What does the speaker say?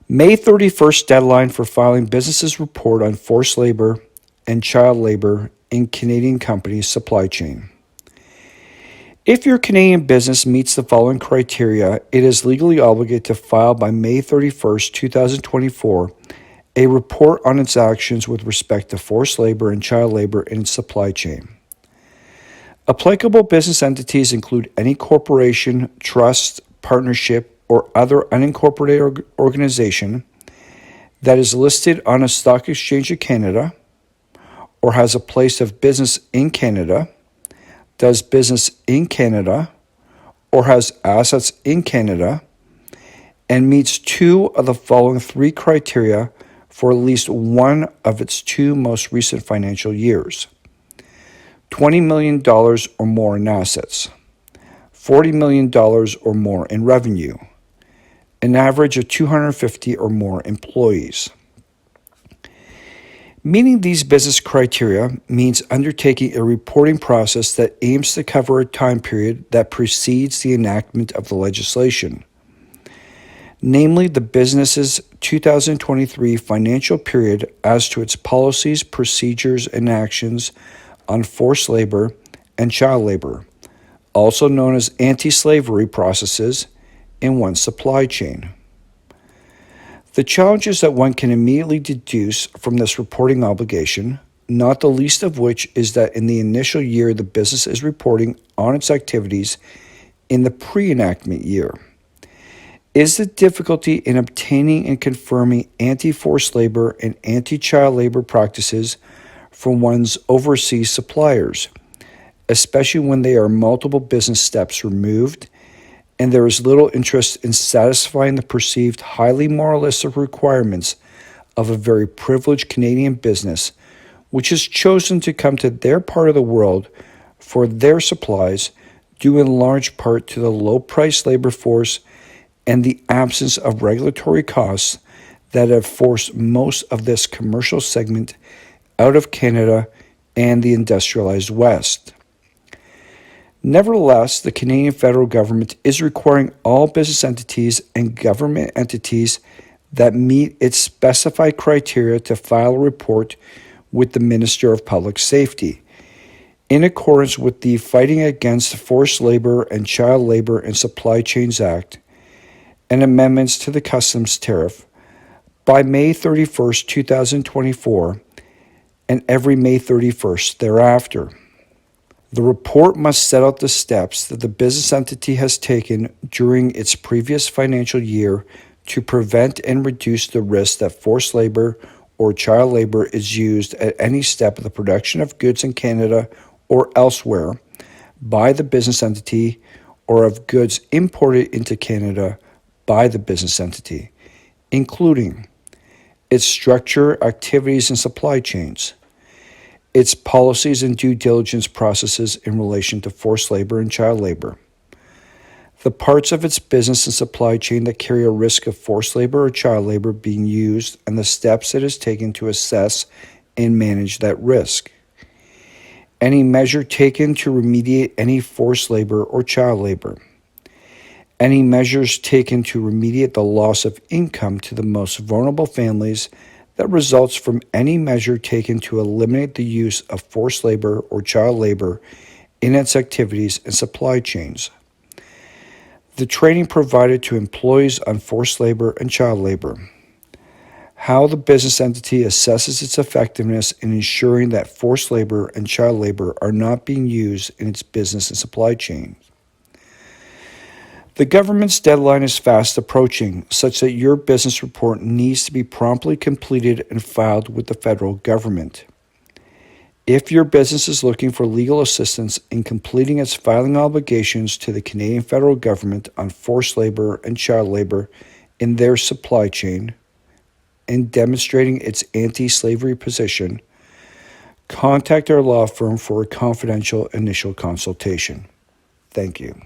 May 31st deadline for filing businesses report on forced labor and child labor in Canadian companies' supply chain. If your Canadian business meets the following criteria, it is legally obligated to file by May 31st, 2024, a report on its actions with respect to forced labor and child labor in its supply chain. Applicable business entities include any corporation, trust, partnership, or other unincorporated organization that is listed on a stock exchange of Canada or has a place of business in Canada, does business in Canada, or has assets in Canada, and meets two of the following three criteria for at least one of its two most recent financial years: $20 million or more in assets, $40 million or more in revenue, an average of 250 or more employees. Meeting these business criteria means undertaking a reporting process that aims to cover a time period that precedes the enactment of the legislation, namely the business's 2023 financial period as to its policies, procedures, and actions on forced labor and child labor, also known as anti-slavery processes in one's supply chain. The challenges that one can immediately deduce from this reporting obligation, not the least of which is that in the initial year the business is reporting on its activities in the pre-enactment year, is the difficulty in obtaining and confirming anti-forced labor and anti-child labor practices from one's overseas suppliers, especially when they are multiple business steps removed and there is little interest in satisfying the perceived highly moralistic requirements of a very privileged Canadian business, which has chosen to come to their part of the world for their supplies, due in large part to the low-priced labor force and the absence of regulatory costs that have forced most of this commercial segment out of Canada and the industrialized West. Nevertheless, the Canadian federal government is requiring all business entities and government entities that meet its specified criteria to file a report with the Minister of Public Safety, in accordance with the Fighting Against Forced Labor and Child Labor in Supply Chains Act and amendments to the customs tariff by May 31st, 2024, and every May 31st thereafter. The report must set out the steps that the business entity has taken during its previous financial year to prevent and reduce the risk that forced labor or child labor is used at any step of the production of goods in Canada or elsewhere by the business entity, or of goods imported into Canada by the business entity, including its structure, activities, and supply chains, its policies and due diligence processes in relation to forced labor and child labor, the parts of its business and supply chain that carry a risk of forced labor or child labor being used, and the steps it has taken to assess and manage that risk, any measure taken to remediate any forced labor or child labor, any measures taken to remediate the loss of income to the most vulnerable families that results from any measure taken to eliminate the use of forced labor or child labor in its activities and supply chains, the training provided to employees on forced labor and child labor, how the business entity assesses its effectiveness in ensuring that forced labor and child labor are not being used in its business and supply chain. The government's deadline is fast approaching, such that your business report needs to be promptly completed and filed with the federal government. If your business is looking for legal assistance in completing its filing obligations to the Canadian federal government on forced labor and child labor in their supply chain and demonstrating its anti-slavery position, contact our law firm for a confidential initial consultation. Thank you.